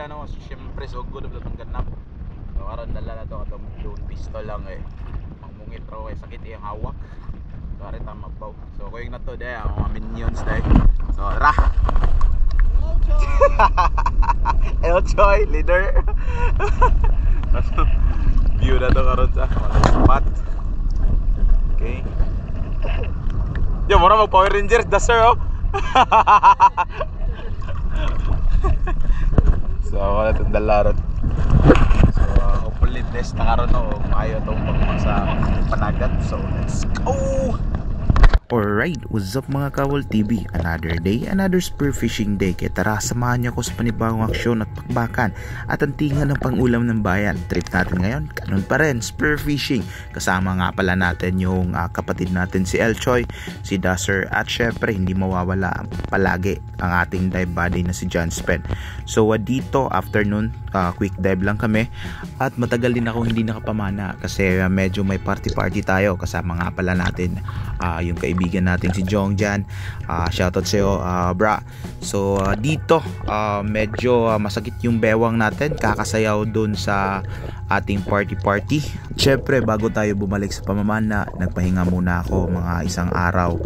sila no, siyempre so good of itong ganap. So karon dala na to atong yung pistol lang eh. Mangmungit raw eh sakit iyang hawak. So ari ta magbaw. So koy na to day ang mga minions day. So ra. Elchoy leader. View na to karon sa spot. Okay. Yo, mura mag Power Rangers da sir oh. So wala itong dalarot. So hopefully blessed na karoon o maayo itong pagmang sa panagat. So let's go! Alright, what's up mga Kawal TV? Another day, another spearfishing day. Kaya tara, samahan niyo ako sa panibagong aksyon at pakbakan at antingan ng pangulam ng bayan. Trip natin ngayon, kanon pa rin, spearfishing. Kasama nga pala natin yung kapatid natin si Elchoy, si Dasser, at syempre hindi mawawala palagi ang ating dive buddy na si John Spen. So dito, afternoon, quick dive lang kami at matagal din ako hindi nakapamana kasi medyo may party tayo. Kasama nga pala natin yung kaibigan natin si Jong Jan. Shoutout sa'yo bra. So dito medyo masakit yung bewang natin, kakasayaw dun sa ating party. Syempre bago tayo bumalik sa pamamana, nagpahinga muna ako mga isang araw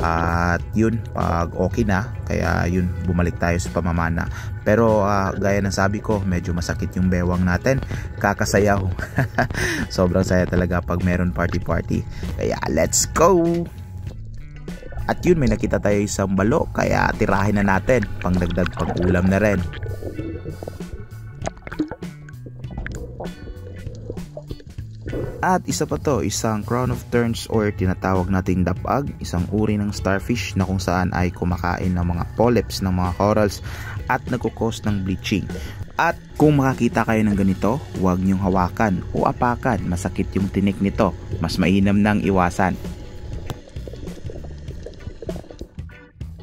at yun, pag okay na, kaya yun, bumalik tayo sa pamamana. Pero gaya ng sabi ko, medyo masakit yung bewang natin, kakasayaw. Sobrang saya talaga pag meron party. Kaya let's go! At yun, may nakita tayo isang balo, kaya tirahin na natin, pangdagdag pang ulam na rin. At isa pa to, isang crown of thorns or tinatawag nating dapag, isang uri ng starfish na kung saan ay kumakain ng mga polyps ng mga corals at nagkukos ng bleaching. At kung makakita kayo ng ganito, huwag niyong hawakan o apakan, masakit yung tinik nito, mas mainam nang iwasan.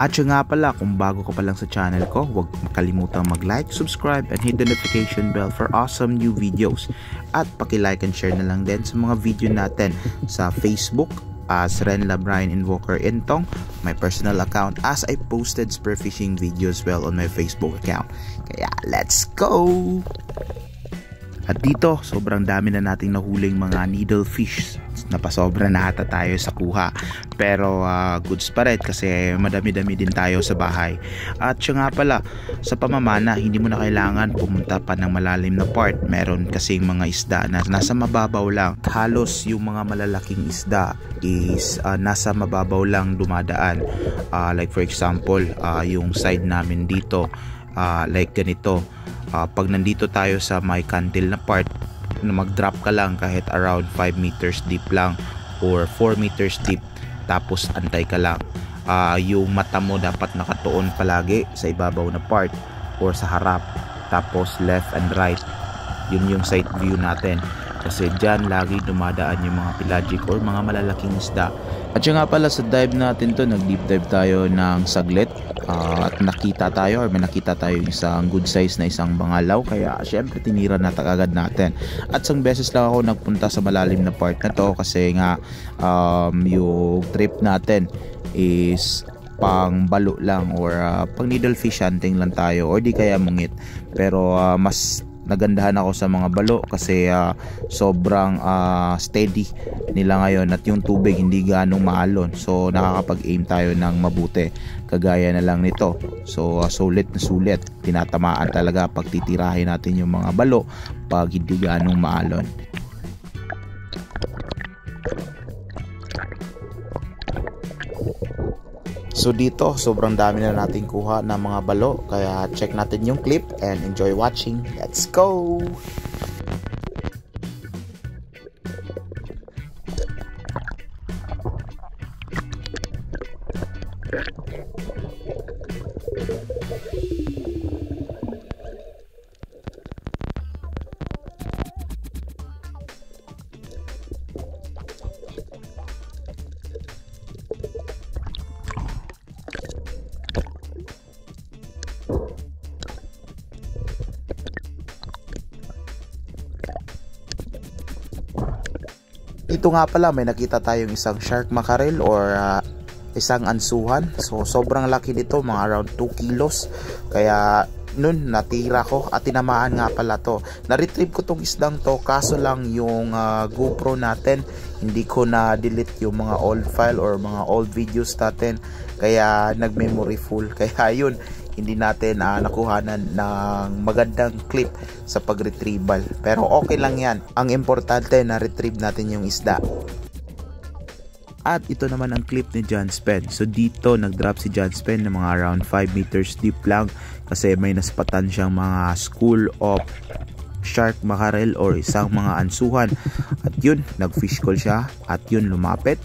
At siya nga pala, kung bago ka pa lang sa channel ko, huwag makalimutang mag-like, subscribe, and hit the notification bell for awesome new videos. At paki-like and share na lang din sa mga video natin sa Facebook as Renla Brian Invoker Intong, my personal account, as I posted spearfishing videos well on my Facebook account. Kaya let's go! At dito, sobrang dami na nating nahuling mga needlefish. Napasobra na ata tayo sa kuha. Pero goods pa rin kasi madami-dami din tayo sa bahay. At siya nga pala, sa pamamana, hindi mo na kailangan pumunta pa ng malalim na part. Meron kasing mga isda na nasa mababaw lang. Halos yung mga malalaking isda is nasa mababaw lang dumadaan. Like for example, yung side namin dito, like ganito. Pag nandito tayo sa may cantil na part, na mag-drop ka lang kahit around 5 meters deep lang or 4 meters deep, tapos antay ka lang. Yung mata mo dapat nakatuon palagi sa ibabaw na part or sa harap, tapos left and right, yun yung side view natin kasi dyan lagi dumadaan yung mga pelagic or mga malalaking isda. At yun nga pala, sa dive natin to, nag deep dive tayo ng saglit at nakita tayo or may nakita tayo isang good size na isang bangalaw, kaya syempre tinira na agad natin. At isang beses lang ako nagpunta sa malalim na part na to kasi nga yung trip natin is pang balo lang or pang needlefish hunting lang tayo or di kaya mungit. Pero mas nagandahan ako sa mga balo kasi sobrang steady nila ngayon at yung tubig hindi ganong maalon, so nakakapag-aim tayo ng mabuti kagaya na lang nito. So sulit na sulit, tinatamaan talaga pag titirahin natin yung mga balo pag hindi ganong maalon. So dito, sobrang dami na nating kuha ng mga balo, kaya check natin yung clip and enjoy watching. Let's go! Ito nga pala, may nakita tayong isang shark mackerel or isang ansuhan. So sobrang laki nito, mga around 2 kilos. Kaya nun natira ko at tinamaan nga pala to. Na-retrieve ko tong isdang to, kaso lang yung GoPro natin hindi ko na delete yung mga old file or mga old videos natin, kaya nag-memory full, kaya yun hindi natin nakuhanan ng magandang clip sa pag-retrieval. Pero okay lang yan, ang importante na retrieve natin yung isda. At ito naman ang clip ni John Spen. So dito nag-drop si John Spen ng mga around 5 meters deep lang, kasi may naspatan siyang mga school of shark mackerel or isang mga ansuhan. At yun, nag-fish call siya at yun lumapit.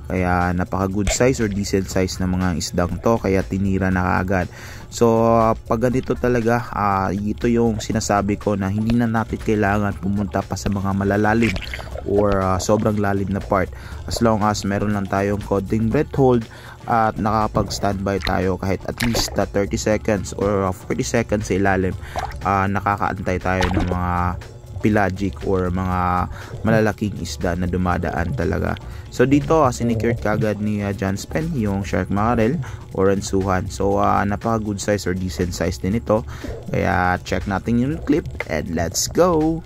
Kaya napaka good size or decent size na mga isdang to, kaya tinira na kaagad. So pag ganito talaga, ito yung sinasabi ko na hindi na natin kailangan pumunta pa sa mga malalalim or sobrang lalim na part. As long as meron lang tayong konting breath hold at nakapag standby tayo kahit at least 30 seconds or 40 seconds sa ilalim, nakakaantay tayo ng mga pelagic or mga malalaking isda na dumadaan talaga. So dito sinecured kagad ni John Spen yung shark mackerel or ansuhan. So napaka good size or decent size din ito, kaya check natin yung clip and let's go.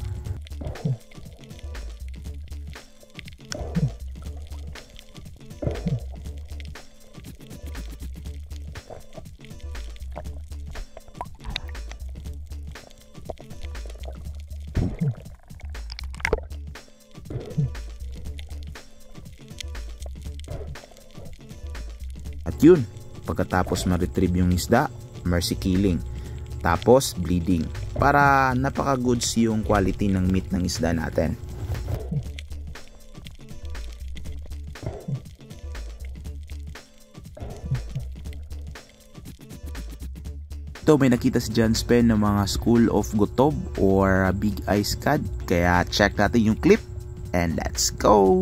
At yun, pagkatapos ma-retrieve yung isda, mercy killing, tapos bleeding, para napaka goods yung quality ng meat ng isda natin. Ito, may nakita si John Spen ng mga school of gotob or big eyes cod, kaya check natin yung clip and let's go.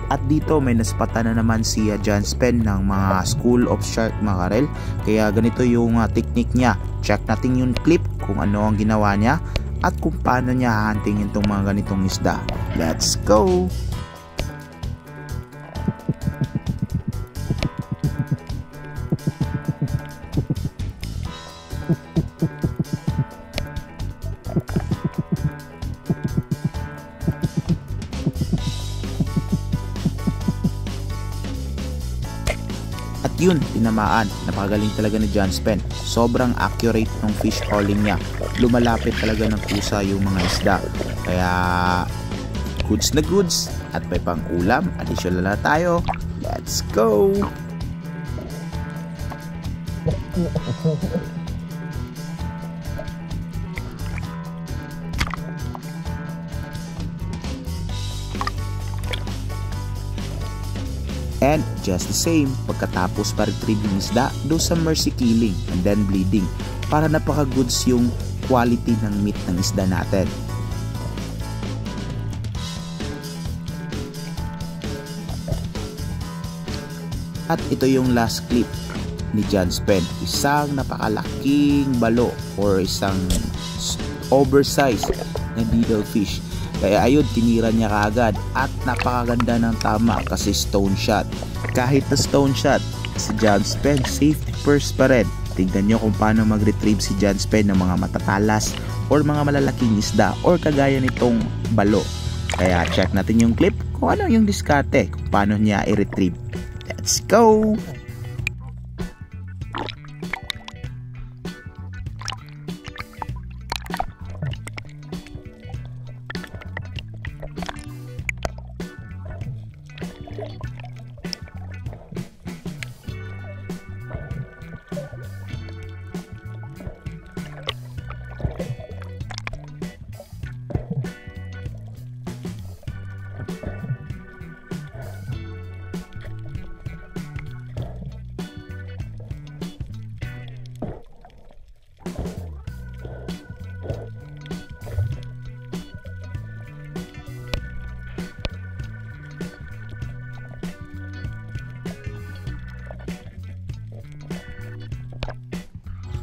At dito may naspatan na naman si John Spen ng mga school of shark mackerel, kaya ganito yung technique niya. Check natin yung clip kung ano ang ginawa niya at kung paano niya hahantingin itong mga ganitong isda. Let's go! At yun, tinamaan. Napakagaling talaga ni John Spen. Sobrang accurate ng fish calling niya. Lumalapit talaga ng kusa yung mga isda. Kaya goods na goods. At may pang ulam. Additional na tayo. Let's go! And just the same, pagkatapos pa-retrieve yung isda, do some mercy killing and then bleeding, para napaka-goods yung quality ng meat ng isda natin. At ito yung last clip ni John Spen. Isang napakalaking balo or isang oversized na needlefish. Kaya ayun, tinira niya kaagad at napakaganda ng tama kasi stone shot. Kahit na stone shot, si John Spen safety first pa rin. Tignan nyo kung paano mag-retrieve si John Spen ng mga matatalas or mga malalaking isda or kagaya nitong balo. Kaya check natin yung clip kung ano yung diskarte, kung paano niya i-retrieve. Let's go!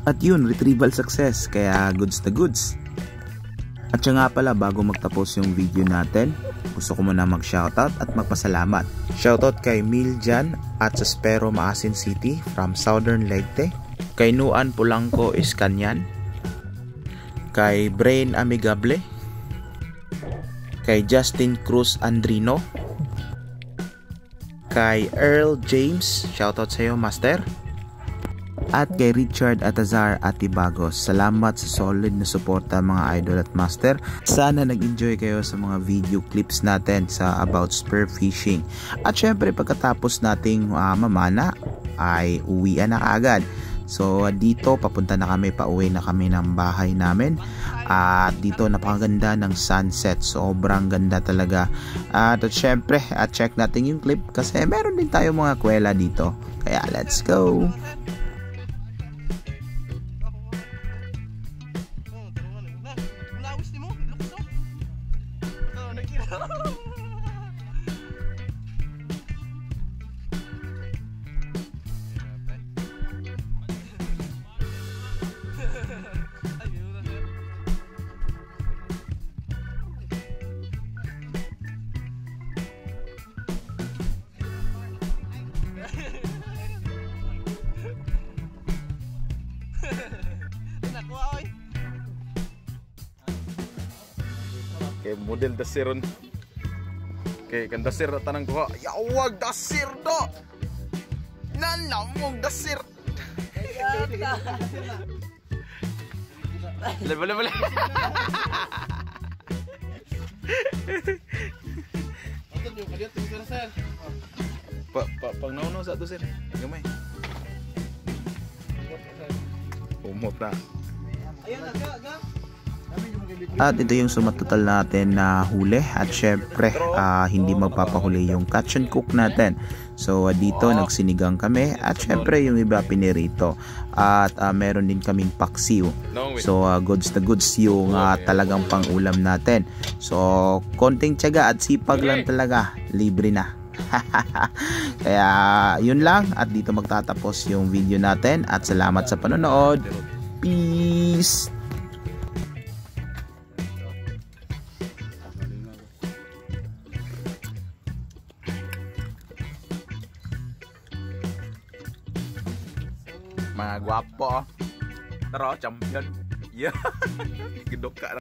At yun, retrieval success, kaya goods na goods. At siya nga pala, bago magtapos yung video natin, gusto ko muna mag-shoutout at magpasalamat. Shoutout kay Miljan at sa Spero Maasin City from Southern Leyte, kay Nuan Pulangco Iskanyan, kay Brain Amigable, kay Justin Cruz Andrino, kay Earl James, shoutout sa iyo master, at kay Richard Atazar Atibagos. Salamat sa solid na suporta mga idol at master. Sana nag-enjoy kayo sa mga video clips natin sa about spear fishing. At syempre pagkatapos nating mamana ay uwian na kaagad. So dito papunta na kami, pauwi na kami ng bahay namin. At dito napakaganda ng sunset, sobrang ganda talaga. At syempre check natin yung clip kasi meron din tayo mga kwela dito. Kaya let's go. Kay model dasiron. Kay kan dasir na tanang kuha. Yawag dasir do. Nanamog dasir. Level. Pag nauno sa to sir. Gamay. Umot na. Ayun ga. At ito yung sumatotal natin na huli. At syempre hindi magpapahuli yung catch and cook natin. So dito nagsinigang kami. At syempre yung iba pinirito. At meron din kaming paksiw. So goods na goods yung talagang pang ulam natin. So konting tiyaga at sipag lang talaga, libre na. Kaya yun lang. At dito magtatapos yung video natin. At salamat sa panonood. Peace. Mga gwapo. Taro champion. Yeah. Gidok ka.